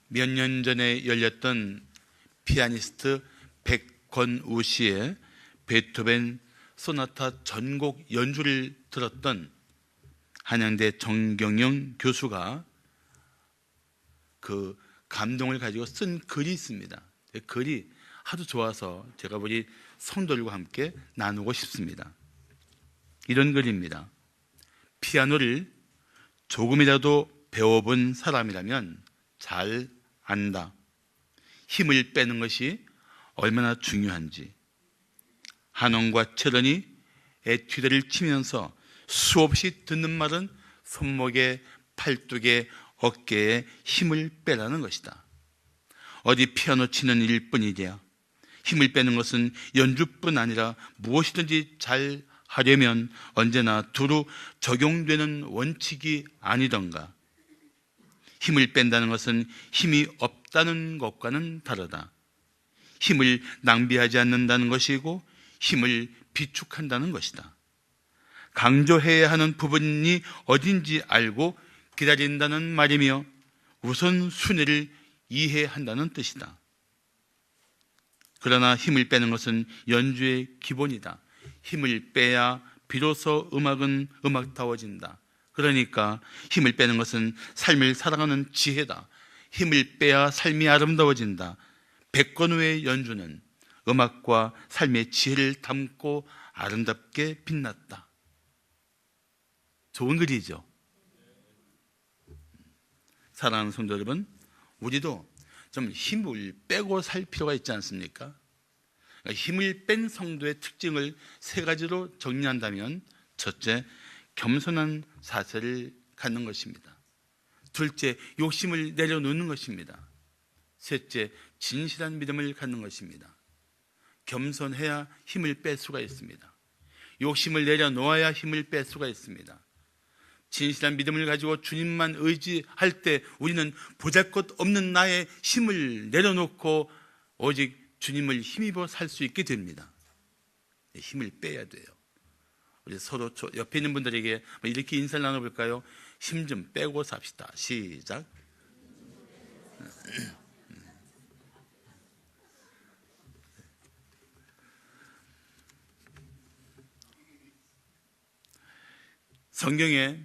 몇 년 전에 열렸던 피아니스트 백건우 씨의 베토벤 소나타 전곡 연주를 들었던 한양대 정경영 교수가 그 감동을 가지고 쓴 글이 있습니다. 글이 하도 좋아서 제가 우리 성도들과 함께 나누고 싶습니다. 이런 글입니다. 피아노를 조금이라도 배워본 사람이라면 잘 안다. 힘을 빼는 것이 얼마나 중요한지. 한원과 철원이 에튜드를 치면서 수없이 듣는 말은 손목에, 팔뚝에, 어깨에 힘을 빼라는 것이다. 어디 피아노 치는 일뿐이랴. 힘을 빼는 것은 연주뿐 아니라 무엇이든지 잘 하려면 언제나 두루 적용되는 원칙이 아니던가. 힘을 뺀다는 것은 힘이 없다는 것과는 다르다. 힘을 낭비하지 않는다는 것이고 힘을 비축한다는 것이다. 강조해야 하는 부분이 어딘지 알고 기다린다는 말이며 우선순위를 이해한다는 뜻이다. 그러나 힘을 빼는 것은 연주의 기본이다. 힘을 빼야 비로소 음악은 음악다워진다. 그러니까 힘을 빼는 것은 삶을 살아가는 지혜다. 힘을 빼야 삶이 아름다워진다. 백건우의 연주는 음악과 삶의 지혜를 담고 아름답게 빛났다. 좋은 글이죠. 사랑하는 성도 여러분, 우리도 좀 힘을 빼고 살 필요가 있지 않습니까? 힘을 뺀 성도의 특징을 세 가지로 정리한다면, 첫째, 겸손한 사세를 갖는 것입니다. 둘째, 욕심을 내려놓는 것입니다. 셋째, 진실한 믿음을 갖는 것입니다. 겸손해야 힘을 뺄 수가 있습니다. 욕심을 내려놓아야 힘을 뺄 수가 있습니다. 진실한 믿음을 가지고 주님만 의지할 때 우리는 보잘것없는 나의 힘을 내려놓고 오직 주님을 힘입어 살 수 있게 됩니다. 힘을 빼야 돼요. 우리 서로 옆에 있는 분들에게 이렇게 인사를 나눠볼까요? 힘 좀 빼고 삽시다. 시작. 성경에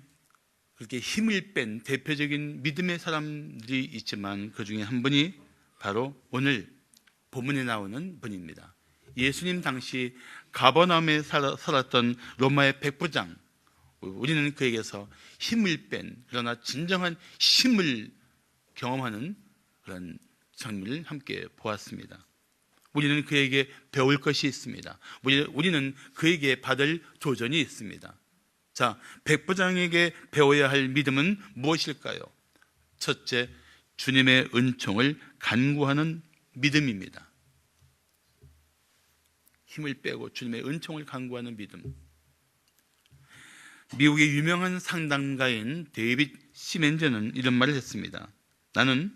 그렇게 힘을 뺀 대표적인 믿음의 사람들이 있지만 그 중에 한 분이 바로 오늘 본문에 나오는 분입니다. 예수님 당시 가버나움에 살았던 로마의 백부장, 우리는 그에게서 힘을 뺀, 그러나 진정한 힘을 경험하는 그런 장면을 함께 보았습니다. 우리는 그에게 배울 것이 있습니다. 우리는 그에게 받을 도전이 있습니다. 자, 백부장에게 배워야 할 믿음은 무엇일까요? 첫째, 주님의 은총을 간구하는 믿음입니다. 힘을 빼고 주님의 은총을 간구하는 믿음. 미국의 유명한 상담가인 데이빗 시멘저는 이런 말을 했습니다. 나는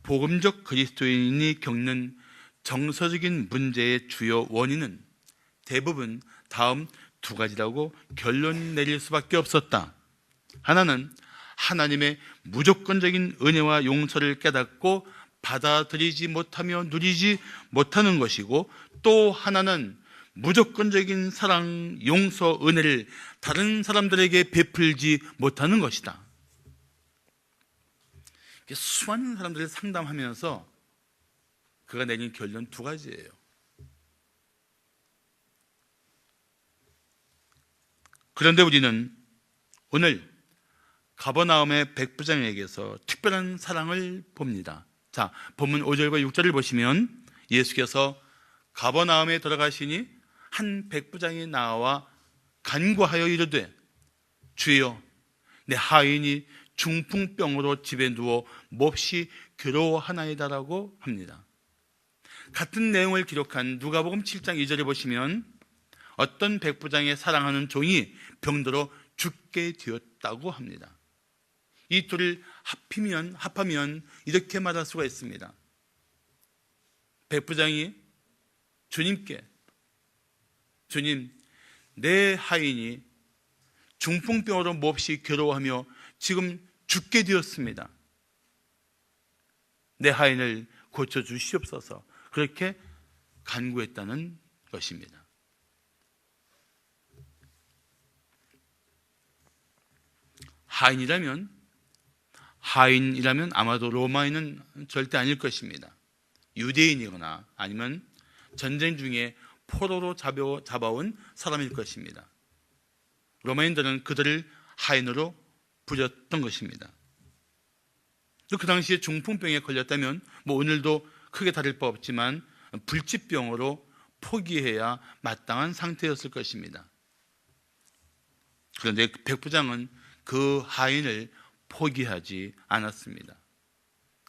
복음적 그리스도인이 겪는 정서적인 문제의 주요 원인은 대부분 다음 두 가지라고 결론 내릴 수밖에 없었다. 하나는 하나님의 무조건적인 은혜와 용서를 깨닫고 받아들이지 못하며 누리지 못하는 것이고, 또 하나는 무조건적인 사랑, 용서, 은혜를 다른 사람들에게 베풀지 못하는 것이다. 수많은 사람들을 상담하면서 그가 내린 결론 두 가지예요. 그런데 우리는 오늘 가버나움의 백부장에게서 특별한 사랑을 봅니다. 자, 본문 5절과 6절을 보시면 예수께서 가버나움에 들어가시니 한 백부장이 나와 간구하여 이르되 주여, 내 하인이 중풍병으로 집에 누워 몹시 괴로워하나이다라고 합니다. 같은 내용을 기록한 누가복음 7장 2절에 보시면 어떤 백부장의 사랑하는 종이 병들어 죽게 되었다고 합니다. 이 둘을 합하면 이렇게 말할 수가 있습니다. 백부장이 주님께, 주님, 내 하인이 중풍병으로 몹시 괴로워하며 지금 죽게 되었습니다. 내 하인을 고쳐주시옵소서. 그렇게 간구했다는 것입니다. 하인이라면 아마도 로마인은 절대 아닐 것입니다. 유대인이거나 아니면 전쟁 중에 포로로 잡아온 사람일 것입니다. 로마인들은 그들을 하인으로 부렸던 것입니다. 그 당시에 중풍병에 걸렸다면 오늘도 크게 다를 바 없지만 불치병으로 포기해야 마땅한 상태였을 것입니다. 그런데 백부장은 그 하인을 포기하지 않았습니다.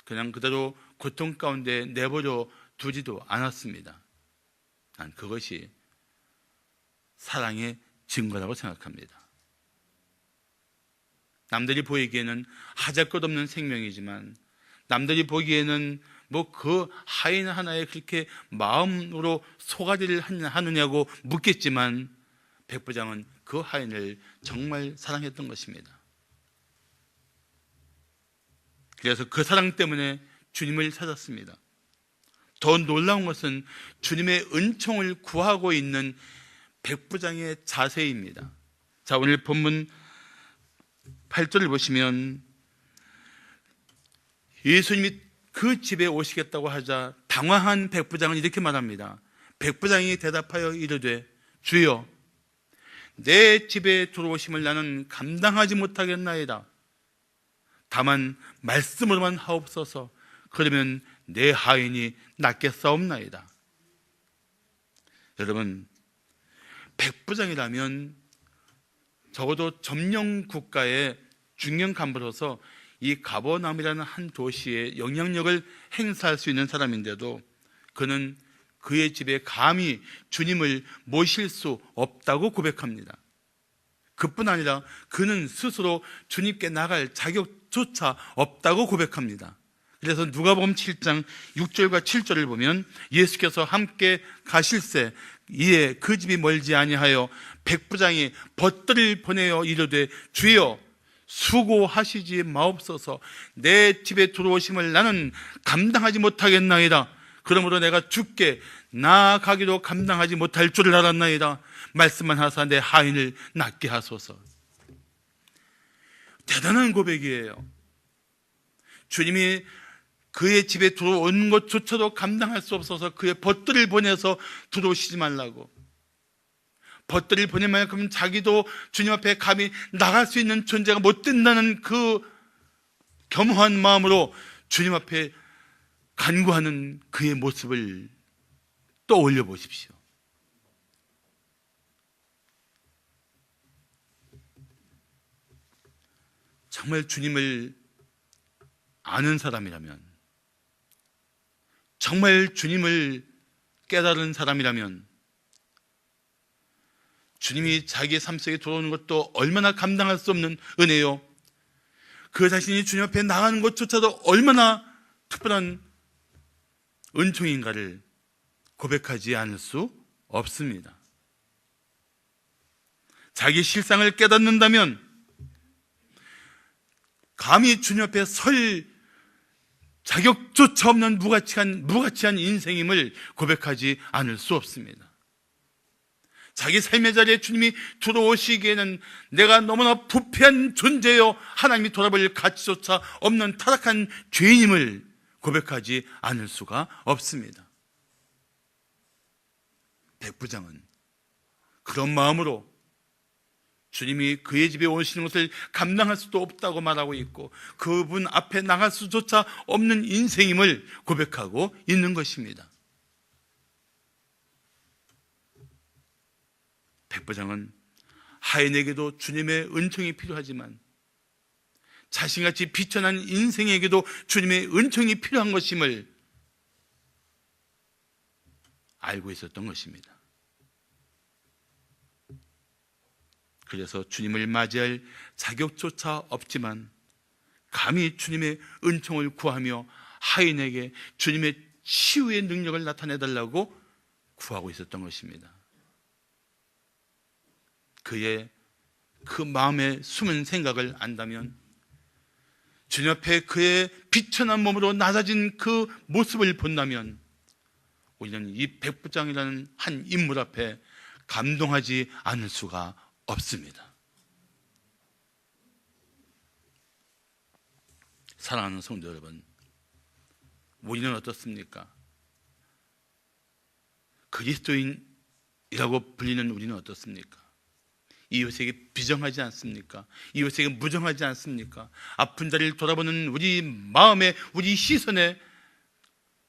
그냥 그대로 고통 가운데 내버려 두지도 않았습니다. 난 그것이 사랑의 증거라고 생각합니다. 남들이 보이기에는 하잘것없는 생명이지만, 남들이 보기에는 그 하인 하나에 그렇게 마음으로 소가리를 하느냐고 묻겠지만, 백부장은 그 하인을 정말 사랑했던 것입니다. 그래서 그 사랑 때문에 주님을 찾았습니다. 더 놀라운 것은 주님의 은총을 구하고 있는 백부장의 자세입니다. 자, 오늘 본문 8절을 보시면 예수님이 그 집에 오시겠다고 하자 당황한 백부장은 이렇게 말합니다. 백부장이 대답하여 이르되, 주여, 내 집에 들어오심을 나는 감당하지 못하겠나이다. 다만 말씀으로만 하옵소서. 그러면 내 하인이 낫겠사옵나이다. 여러분, 백부장이라면 적어도 점령 국가의 중견 간부로서 이 가버나움이라는 한 도시에 영향력을 행사할 수 있는 사람인데도 그는 그의 집에 감히 주님을 모실 수 없다고 고백합니다. 그뿐 아니라 그는 스스로 주님께 나갈 자격조차 없다고 고백합니다. 그래서 누가복음 7장 6절과 7절을 보면 예수께서 함께 가실새 이에 그 집이 멀지 아니하여 백부장이 벗들을 보내어 이르되, 주여, 수고하시지 마옵소서. 내 집에 들어오심을 나는 감당하지 못하겠나이다. 그러므로 내가 주께 나아가기도 감당하지 못할 줄을 알았나이다. 말씀만 하사 내 하인을 낫게 하소서. 대단한 고백이에요. 주님이 그의 집에 들어온 것조차도 감당할 수 없어서 그의 벗들을 보내서 들어오시지 말라고. 벗들을 보낼 만큼 자기도 주님 앞에 감히 나갈 수 있는 존재가 못 된다는 그 겸허한 마음으로 주님 앞에 간구하는 그의 모습을 떠올려 보십시오. 정말 주님을 아는 사람이라면, 정말 주님을 깨달은 사람이라면 주님이 자기의 삶 속에 들어오는 것도 얼마나 감당할 수 없는 은혜요, 그 자신이 주님 앞에 나가는 것조차도 얼마나 특별한 은총인가를 고백하지 않을 수 없습니다. 자기 실상을 깨닫는다면 감히 주님 앞에 설 자격조차 없는 무가치한 인생임을 고백하지 않을 수 없습니다. 자기 삶의 자리에 주님이 들어오시기에는 내가 너무나 부패한 존재요, 하나님이 돌아볼 가치조차 없는 타락한 죄인임을 고백하지 않을 수가 없습니다. 백부장은 그런 마음으로 주님이 그의 집에 오시는 것을 감당할 수도 없다고 말하고 있고 그분 앞에 나갈 수조차 없는 인생임을 고백하고 있는 것입니다. 백부장은 하인에게도 주님의 은총이 필요하지만 자신같이 비천한 인생에게도 주님의 은총이 필요한 것임을 알고 있었던 것입니다. 그래서 주님을 맞이할 자격조차 없지만 감히 주님의 은총을 구하며 하인에게 주님의 치유의 능력을 나타내달라고 구하고 있었던 것입니다. 그의 그 마음의 숨은 생각을 안다면 주님 앞에 그의 비천한 몸으로 낮아진 그 모습을 본다면 우리는 이 백부장이라는 한 인물 앞에 감동하지 않을 수가 없습니다. 사랑하는 성도 여러분, 우리는 어떻습니까? 그리스도인이라고 불리는 우리는 어떻습니까? 이웃에게 비정하지 않습니까? 이웃에게 무정하지 않습니까? 아픈 자리를 돌아보는 우리 마음에, 우리 시선에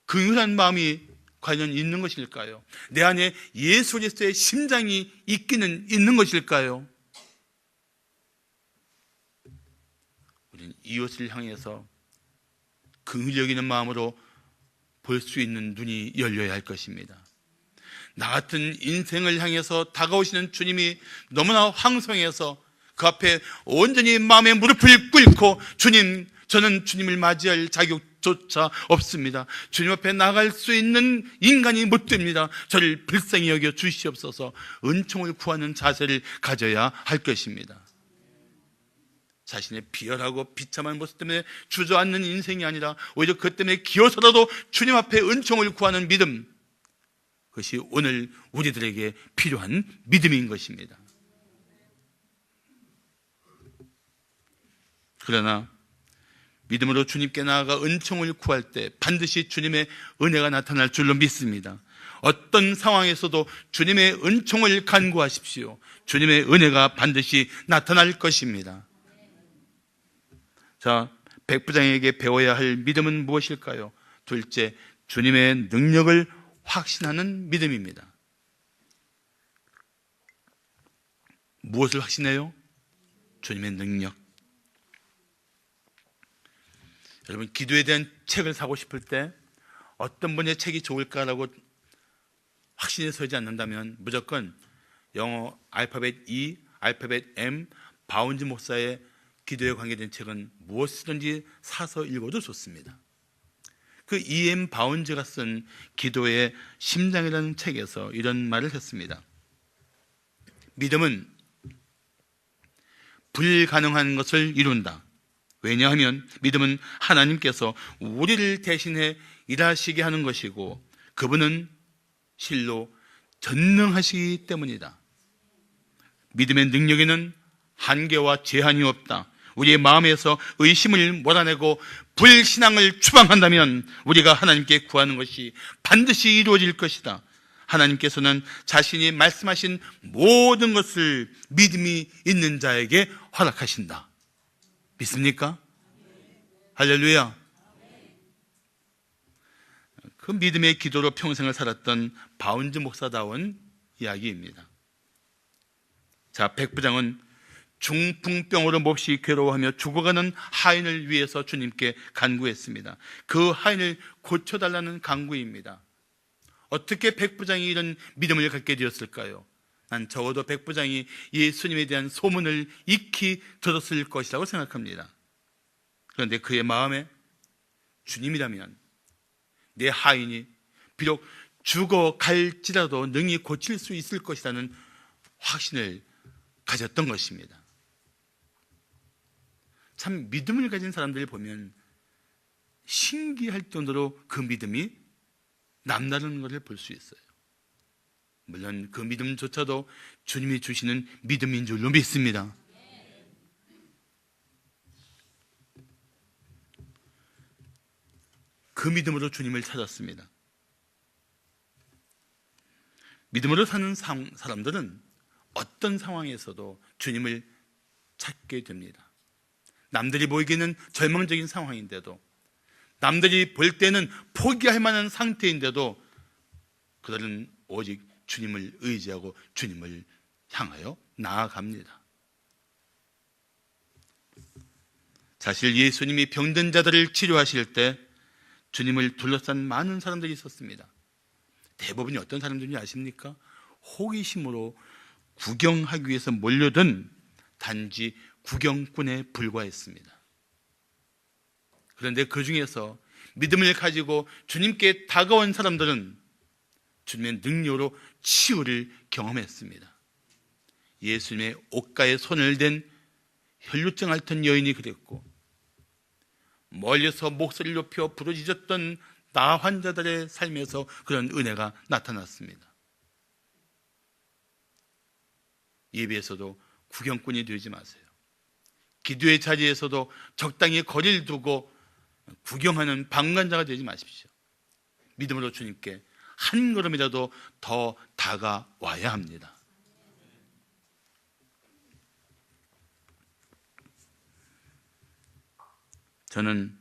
긍휼한 마음이 과연 있는 것일까요? 내 안에 예수 그리스도의 심장이 있기는 있는 것일까요? 우리는 이웃을 향해서 긍휼히 여기는 마음으로 볼 수 있는 눈이 열려야 할 것입니다. 나 같은 인생을 향해서 다가오시는 주님이 너무나 황송해서 그 앞에 온전히 마음의 무릎을 꿇고 주님, 저는 주님을 맞이할 자격조차 없습니다. 주님 앞에 나갈 수 있는 인간이 못 됩니다. 저를 불쌍히 여겨 주시옵소서. 은총을 구하는 자세를 가져야 할 것입니다. 자신의 비열하고 비참한 모습 때문에 주저앉는 인생이 아니라 오히려 그 때문에 기어서라도 주님 앞에 은총을 구하는 믿음, 그것이 오늘 우리들에게 필요한 믿음인 것입니다. 그러나 믿음으로 주님께 나아가 은총을 구할 때 반드시 주님의 은혜가 나타날 줄로 믿습니다. 어떤 상황에서도 주님의 은총을 간구하십시오. 주님의 은혜가 반드시 나타날 것입니다. 자, 백부장에게 배워야 할 믿음은 무엇일까요? 둘째, 주님의 능력을 확신하는 믿음입니다. 무엇을 확신해요? 주님의 능력. 여러분, 기도에 대한 책을 사고 싶을 때 어떤 분의 책이 좋을까라고 확신이 서지 않는다면 무조건 영어 알파벳 E, 알파벳 M, 바운즈 목사의 기도에 관계된 책은 무엇이든지 사서 읽어도 좋습니다. 그 E.M. 바운즈가 쓴 기도의 심장이라는 책에서 이런 말을 했습니다. 믿음은 불가능한 것을 이룬다. 왜냐하면 믿음은 하나님께서 우리를 대신해 일하시게 하는 것이고 그분은 실로 전능하시기 때문이다. 믿음의 능력에는 한계와 제한이 없다. 우리의 마음에서 의심을 몰아내고 불신앙을 추방한다면 우리가 하나님께 구하는 것이 반드시 이루어질 것이다. 하나님께서는 자신이 말씀하신 모든 것을 믿음이 있는 자에게 허락하신다. 믿습니까? 할렐루야. 그 믿음의 기도로 평생을 살았던 바운즈 목사다운 이야기입니다. 자, 백부장은 중풍병으로 몹시 괴로워하며 죽어가는 하인을 위해서 주님께 간구했습니다. 그 하인을 고쳐달라는 간구입니다. 어떻게 백부장이 이런 믿음을 갖게 되었을까요? 난 적어도 백부장이 예수님에 대한 소문을 익히 들었을 것이라고 생각합니다. 그런데 그의 마음에 주님이라면 내 하인이 비록 죽어갈지라도 능히 고칠 수 있을 것이라는 확신을 가졌던 것입니다. 참 믿음을 가진 사람들을 보면 신기할 정도로 그 믿음이 남다른 것을 볼 수 있어요. 물론 그 믿음조차도 주님이 주시는 믿음인 줄로 믿습니다. 그 믿음으로 주님을 찾았습니다. 믿음으로 사는 사람들은 어떤 상황에서도 주님을 찾게 됩니다. 남들이 보기에는 절망적인 상황인데도, 남들이 볼 때는 포기할 만한 상태인데도 그들은 오직 주님을 의지하고 주님을 향하여 나아갑니다. 사실 예수님이 병든 자들을 치료하실 때 주님을 둘러싼 많은 사람들이 있었습니다. 대부분이 어떤 사람들인지 아십니까? 호기심으로 구경하기 위해서 몰려든 단지 구경꾼에 불과했습니다. 그런데 그 중에서 믿음을 가지고 주님께 다가온 사람들은 주님의 능력으로 치유를 경험했습니다. 예수님의 옷가에 손을 댄 혈루증 앓던 여인이 그랬고, 멀리서 목소리를 높여 부르짖었던 나 환자들의 삶에서 그런 은혜가 나타났습니다. 예배에서도 구경꾼이 되지 마세요. 기도의 자리에서도 적당히 거리를 두고 구경하는 방관자가 되지 마십시오. 믿음으로 주님께 한 걸음이라도 더 다가와야 합니다. 저는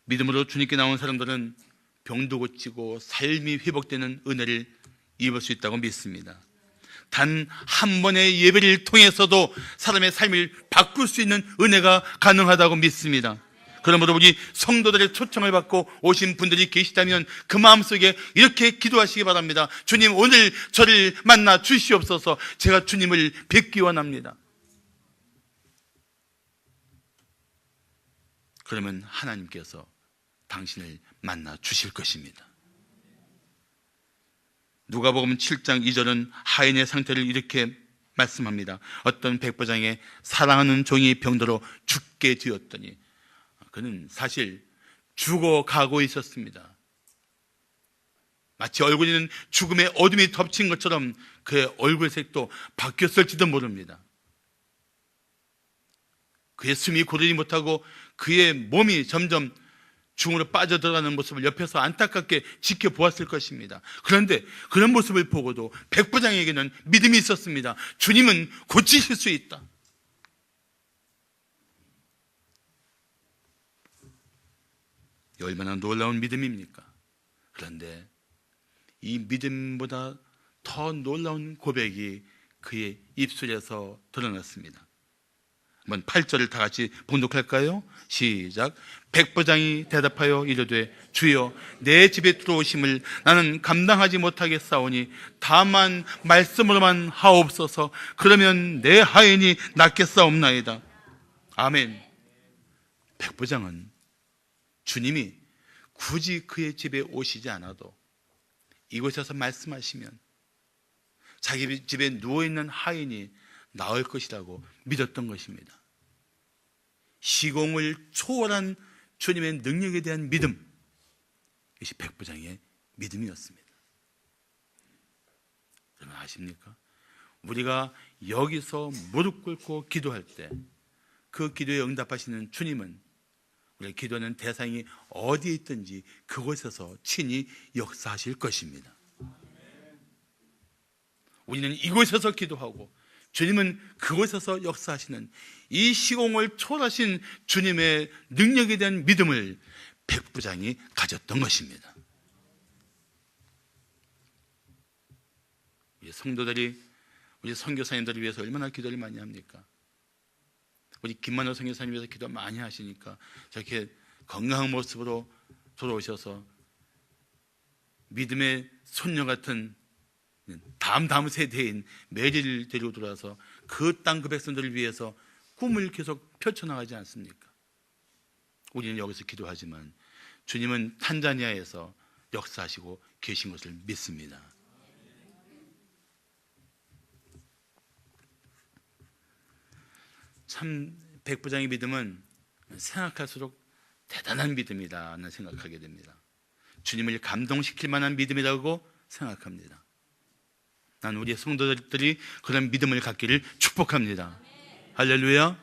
믿음으로 주님께 나온 사람들은 병도 고치고 삶이 회복되는 은혜를 입을 수 있다고 믿습니다. 단 한 번의 예배를 통해서도 사람의 삶을 바꿀 수 있는 은혜가 가능하다고 믿습니다. 그러므로 우리 성도들의 초청을 받고 오신 분들이 계시다면 그 마음속에 이렇게 기도하시기 바랍니다. 주님, 오늘 저를 만나 주시옵소서. 제가 주님을 뵙기 원합니다. 그러면 하나님께서 당신을 만나 주실 것입니다. 누가복음 7장 2절은 하인의 상태를 이렇게 말씀합니다. 어떤 백부장의 사랑하는 종이 병들어 죽게 되었더니 그는 사실 죽어가고 있었습니다. 마치 얼굴에는 죽음의 어둠이 덮친 것처럼 그의 얼굴색도 바뀌었을지도 모릅니다. 그의 숨이 고르지 못하고 그의 몸이 점점 중으로 빠져들어가는 모습을 옆에서 안타깝게 지켜보았을 것입니다. 그런데 그런 모습을 보고도 백부장에게는 믿음이 있었습니다. 주님은 고치실 수 있다. 얼마나 놀라운 믿음입니까? 그런데 이 믿음보다 더 놀라운 고백이 그의 입술에서 드러났습니다. 한번 8절을 다 같이 봉독할까요? 시작. 백부장이 대답하여 이르되 주여 내 집에 들어오심을 나는 감당하지 못하겠사오니 다만 말씀으로만 하옵소서. 그러면 내 하인이 낫겠사옵나이다. 아멘. 백부장은 주님이 굳이 그의 집에 오시지 않아도 이곳에서 말씀하시면 자기 집에 누워있는 하인이 나을 것이라고 믿었던 것입니다. 시공을 초월한 주님의 능력에 대한 믿음, 이것이 백부장의 믿음이었습니다. 여러분 아십니까? 우리가 여기서 무릎 꿇고 기도할 때 그 기도에 응답하시는 주님은 우리가 기도하는 대상이 어디에 있든지 그곳에서 친히 역사하실 것입니다. 우리는 이곳에서 기도하고 주님은 그곳에서 역사하시는 이 시공을 초월하신 주님의 능력에 대한 믿음을 백부장이 가졌던 것입니다. 우리 성도들이 우리 선교사님들을 위해서 얼마나 기도를 많이 합니까? 우리 김만호 선교사님 위해서 기도 많이 하시니까 저렇게 건강한 모습으로 돌아오셔서 믿음의 손녀 같은 다음 세대인 메리를 데리고 들어와서 그 땅 그 백성들을 위해서 꿈을 계속 펼쳐나가지 않습니까? 우리는 여기서 기도하지만 주님은 탄자니아에서 역사하시고 계신 것을 믿습니다. 참 백부장의 믿음은 생각할수록 대단한 믿음이다는 생각하게 됩니다. 주님을 감동시킬 만한 믿음이라고 생각합니다. 난 우리 성도들이 그런 믿음을 갖기를 축복합니다. 할렐루야.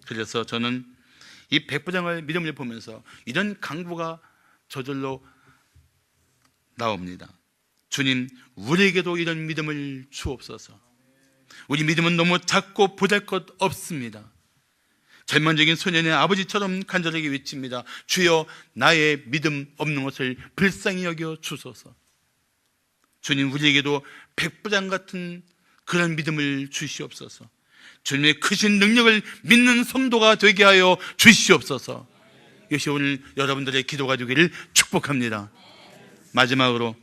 그래서 저는 이 백부장의 믿음을 보면서 이런 강구가 저절로 나옵니다. 주님, 우리에게도 이런 믿음을 주옵소서. 우리 믿음은 너무 작고 보잘것없습니다. 절망적인 소년의 아버지처럼 간절하게 외칩니다. 주여, 나의 믿음 없는 것을 불쌍히 여겨 주소서. 주님, 우리에게도 백부장 같은 그런 믿음을 주시옵소서. 주님의 크신 능력을 믿는 성도가 되게 하여 주시옵소서. 이것이 오늘 여러분들의 기도가 되기를 축복합니다. 마지막으로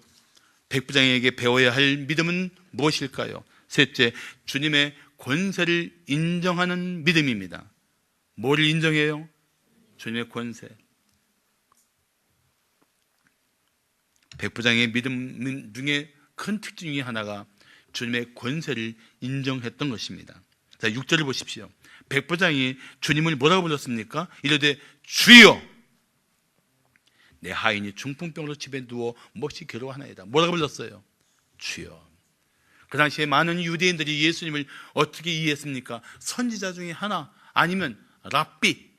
백부장에게 배워야 할 믿음은 무엇일까요? 셋째, 주님의 권세를 인정하는 믿음입니다. 뭐를 인정해요? 주님의 권세. 백부장의 믿음 중에 큰 특징 중에 하나가 주님의 권세를 인정했던 것입니다. 자, 6절을 보십시오. 백부장이 주님을 뭐라고 불렀습니까? 이르되 주여, 내 하인이 중풍병으로 집에 누워 몹시 괴로워하나이다. 뭐라고 불렀어요? 주여. 그 당시에 많은 유대인들이 예수님을 어떻게 이해했습니까? 선지자 중에 하나, 아니면 랍비.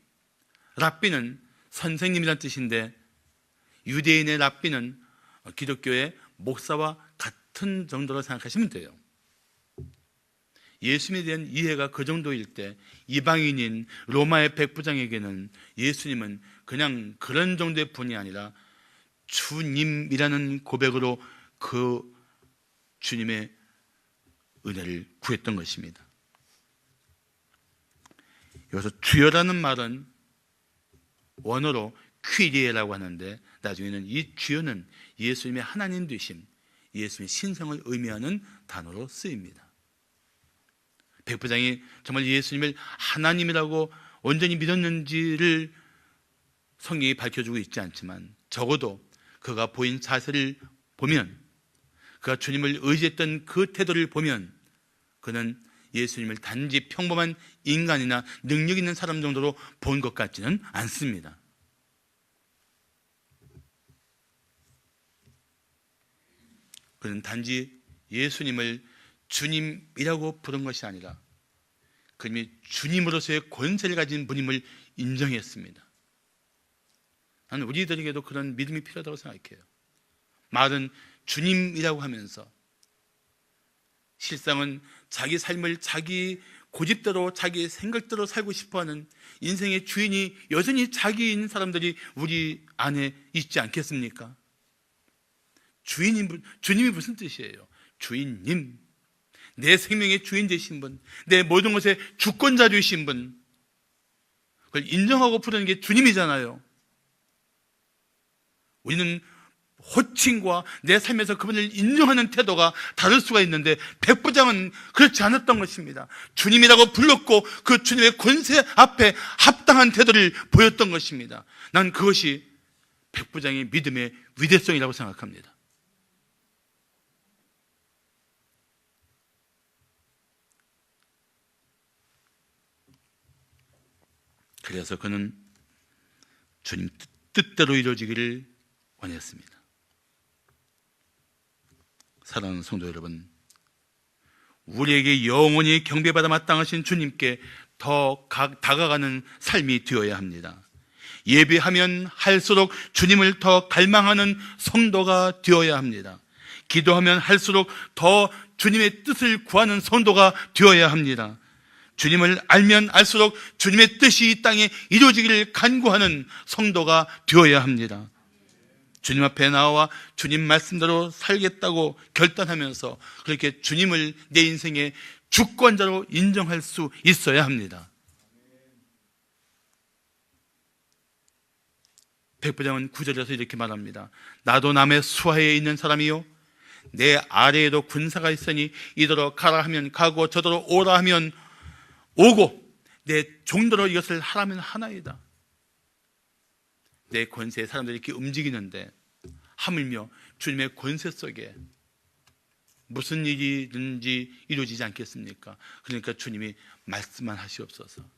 랍비는 선생님이란 뜻인데, 유대인의 랍비는 기독교의 목사와 같은 정도로 생각하시면 돼요. 예수님에 대한 이해가 그 정도일 때 이방인인 로마의 백부장에게는 예수님은 그냥 그런 정도의 분이 아니라 주님이라는 고백으로 그 주님의 은혜를 구했던 것입니다. 여기서 주여라는 말은 원어로 퀴리에라고 하는데, 나중에는 이 주여는 예수님의 하나님 되심, 예수님의 신성을 의미하는 단어로 쓰입니다. 백부장이 정말 예수님을 하나님이라고 온전히 믿었는지를 성경이 밝혀주고 있지 않지만, 적어도 그가 보인 자세를 보면, 그가 주님을 의지했던 그 태도를 보면, 그는 예수님을 단지 평범한 인간이나 능력 있는 사람 정도로 본 것 같지는 않습니다. 그는 단지 예수님을 주님이라고 부른 것이 아니라 그님이 주님으로서의 권세를 가진 분임을 인정했습니다. 나는 우리들에게도 그런 믿음이 필요하다고 생각해요. 말은 주님이라고 하면서 실상은 자기 삶을 자기 고집대로 자기 생각대로 살고 싶어하는 인생의 주인이 여전히 자기인 사람들이 우리 안에 있지 않겠습니까? 주님이 무슨 뜻이에요? 주인님, 내 생명의 주인 되신 분, 내 모든 것의 주권자 되신 분, 그걸 인정하고 부르는 게 주님이잖아요. 우리는 호칭과 내 삶에서 그분을 인정하는 태도가 다를 수가 있는데, 백부장은 그렇지 않았던 것입니다. 주님이라고 불렀고 그 주님의 권세 앞에 합당한 태도를 보였던 것입니다. 난 그것이 백부장의 믿음의 위대성이라고 생각합니다. 그래서 그는 주님 뜻대로 이루어지기를 원했습니다. 사랑하는 성도 여러분, 우리에게 영원히 경배받아 마땅하신 주님께 더 다가가는 삶이 되어야 합니다. 예배하면 할수록 주님을 더 갈망하는 성도가 되어야 합니다. 기도하면 할수록 더 주님의 뜻을 구하는 성도가 되어야 합니다. 주님을 알면 알수록 주님의 뜻이 이 땅에 이루어지기를 간구하는 성도가 되어야 합니다. 주님 앞에 나와 주님 말씀대로 살겠다고 결단하면서 그렇게 주님을 내 인생의 주권자로 인정할 수 있어야 합니다. 백부장은 9절에서 이렇게 말합니다. 나도 남의 수하에 있는 사람이요, 내 아래에도 군사가 있으니 이더러 가라 하면 가고 저더러 오라 하면 오고 내 종대로 이것을 하라면 하나이다. 내 권세에 사람들이 이렇게 움직이는데 하물며 주님의 권세 속에 무슨 일이든지 이루어지지 않겠습니까? 그러니까 주님이 말씀만 하시옵소서.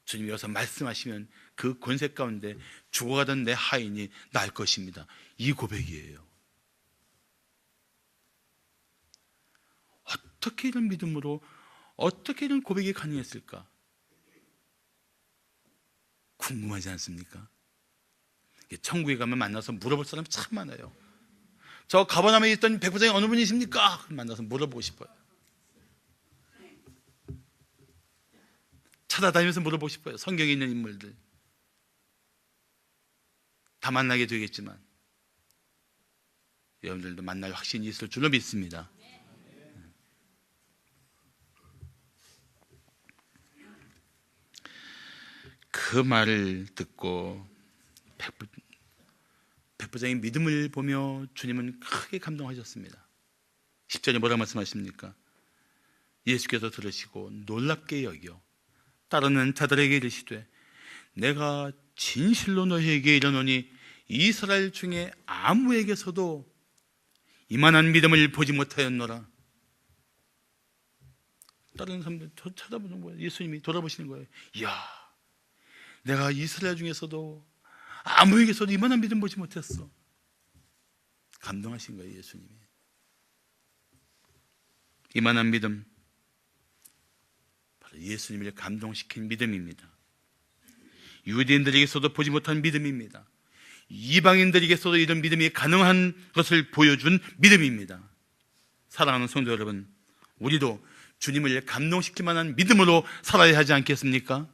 주님이 여기서 말씀하시면 그 권세 가운데 죽어가던 내 하인이 날 것입니다. 이 고백이에요. 어떻게 이런 믿음으로, 어떻게 이런 고백이 가능했을까? 궁금하지 않습니까? 천국에 가면 만나서 물어볼 사람이 참 많아요. 저 가버나움에 있던 백부장이 어느 분이십니까? 만나서 물어보고 싶어요. 찾아다니면서 물어보고 싶어요. 성경에 있는 인물들 다 만나게 되겠지만 여러분들도 만날 확신이 있을 줄로 믿습니다. 그 말을 듣고 백부장의 믿음을 보며 주님은 크게 감동하셨습니다. 10절에 뭐라고 말씀하십니까? 예수께서 들으시고 놀랍게 여겨 따르는 자들에게 이르시되 내가 진실로 너희에게 이르노니 이스라엘 중에 아무에게서도 이만한 믿음을 보지 못하였노라. 다른 사람들 쳐다보는 거예요. 예수님이 돌아보시는 거예요. 이야, 내가 이스라엘 중에서도 아무에게서도 이만한 믿음 보지 못했어. 감동하신 거예요, 예수님이. 이만한 믿음, 바로 예수님을 감동시킨 믿음입니다. 유대인들에게서도 보지 못한 믿음입니다. 이방인들에게서도 이런 믿음이 가능한 것을 보여준 믿음입니다. 사랑하는 성도 여러분, 우리도 주님을 감동시킬 만한 믿음으로 살아야 하지 않겠습니까?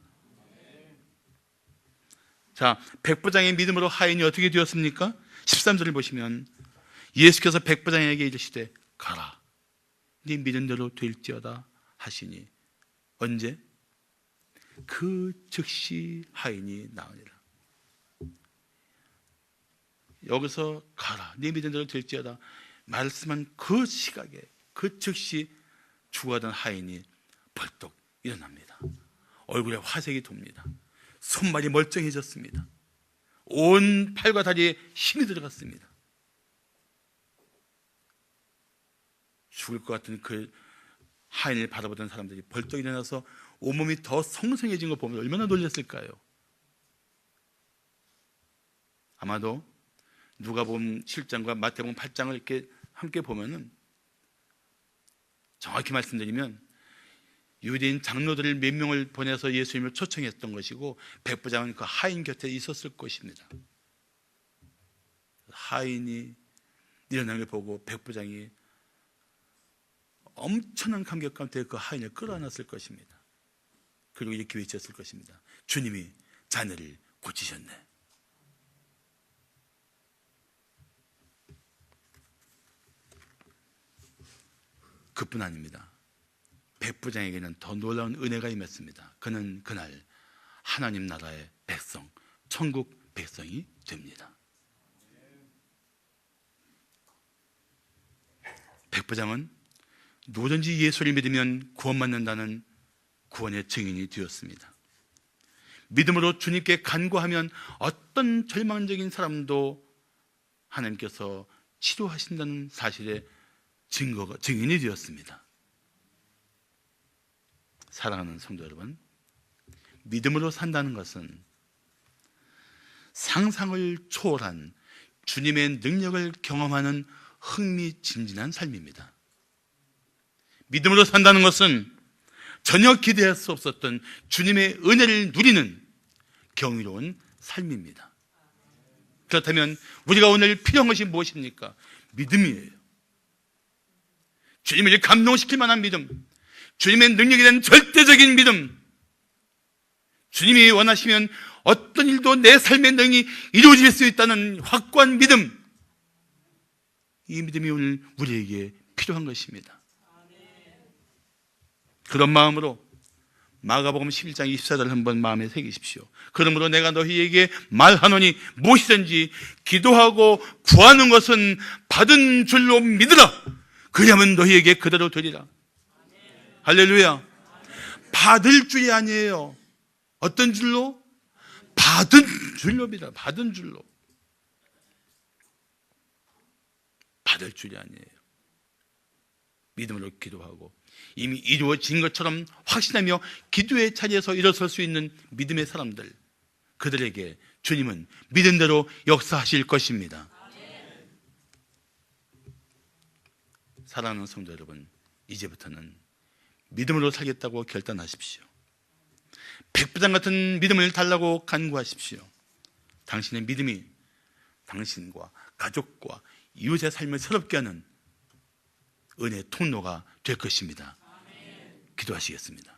자, 백부장의 믿음으로 하인이 어떻게 되었습니까? 13절을 보시면 예수께서 백부장에게 이르시되 가라, 네 믿음대로 될지어다 하시니 언제? 그 즉시 하인이 나으니라. 여기서 가라, 네 믿음대로 될지어다 말씀한 그 시각에 그 즉시 죽어가던 하인이 벌떡 일어납니다. 얼굴에 화색이 돕니다. 손발이 멀쩡해졌습니다. 온 팔과 다리에 힘이 들어갔습니다. 죽을 것 같은 그 하인을 바라보던 사람들이 벌떡 일어나서 온몸이 더 성성해진 걸 보면 얼마나 놀랐을까요? 아마도 누가복음 7장과 마태복음 8장을 이렇게 함께 보면은, 정확히 말씀드리면 유대인 장로들을 몇 명을 보내서 예수님을 초청했던 것이고, 백부장은 그 하인 곁에 있었을 것입니다. 하인이 일어나는 걸 보고 백부장이 엄청난 감격 가운데 그 하인을 끌어안았을 것입니다. 그리고 이렇게 외쳤을 것입니다. 주님이 자네를 고치셨네. 그뿐 아닙니다. 백부장에게는 더 놀라운 은혜가 임했습니다. 그는 그날 하나님 나라의 백성, 천국 백성이 됩니다. 백부장은 누구든지 예수를 믿으면 구원받는다는 구원의 증인이 되었습니다. 믿음으로 주님께 간구하면 어떤 절망적인 사람도 하나님께서 치료하신다는 사실의 증인이 되었습니다. 사랑하는 성도 여러분, 믿음으로 산다는 것은 상상을 초월한 주님의 능력을 경험하는 흥미진진한 삶입니다. 믿음으로 산다는 것은 전혀 기대할 수 없었던 주님의 은혜를 누리는 경이로운 삶입니다. 그렇다면 우리가 오늘 필요한 것이 무엇입니까? 믿음이에요. 주님을 감동시킬 만한 믿음, 주님의 능력에 대한 절대적인 믿음, 주님이 원하시면 어떤 일도 내 삶의 능력이 이루어질 수 있다는 확고한 믿음, 이 믿음이 오늘 우리에게 필요한 것입니다. 그런 마음으로 마가복음 11장 24절을 한번 마음에 새기십시오. 그러므로 내가 너희에게 말하노니 무엇이든지 기도하고 구하는 것은 받은 줄로 믿으라. 그리하면 너희에게 그대로 되리라. 할렐루야. 받을 줄이 아니에요. 어떤 줄로? 받은 줄로 믿어라. 받은 줄로. 받을 줄이 아니에요. 믿음으로 기도하고 이미 이루어진 것처럼 확신하며 기도의 자리에서 일어설 수 있는 믿음의 사람들, 그들에게 주님은 믿은 대로 역사하실 것입니다. 사랑하는 성도 여러분, 이제부터는 믿음으로 살겠다고 결단하십시오. 백부장 같은 믿음을 달라고 간구하십시오. 당신의 믿음이 당신과 가족과 이웃의 삶을 새롭게 하는 은혜의 통로가 될 것입니다. 기도하시겠습니다.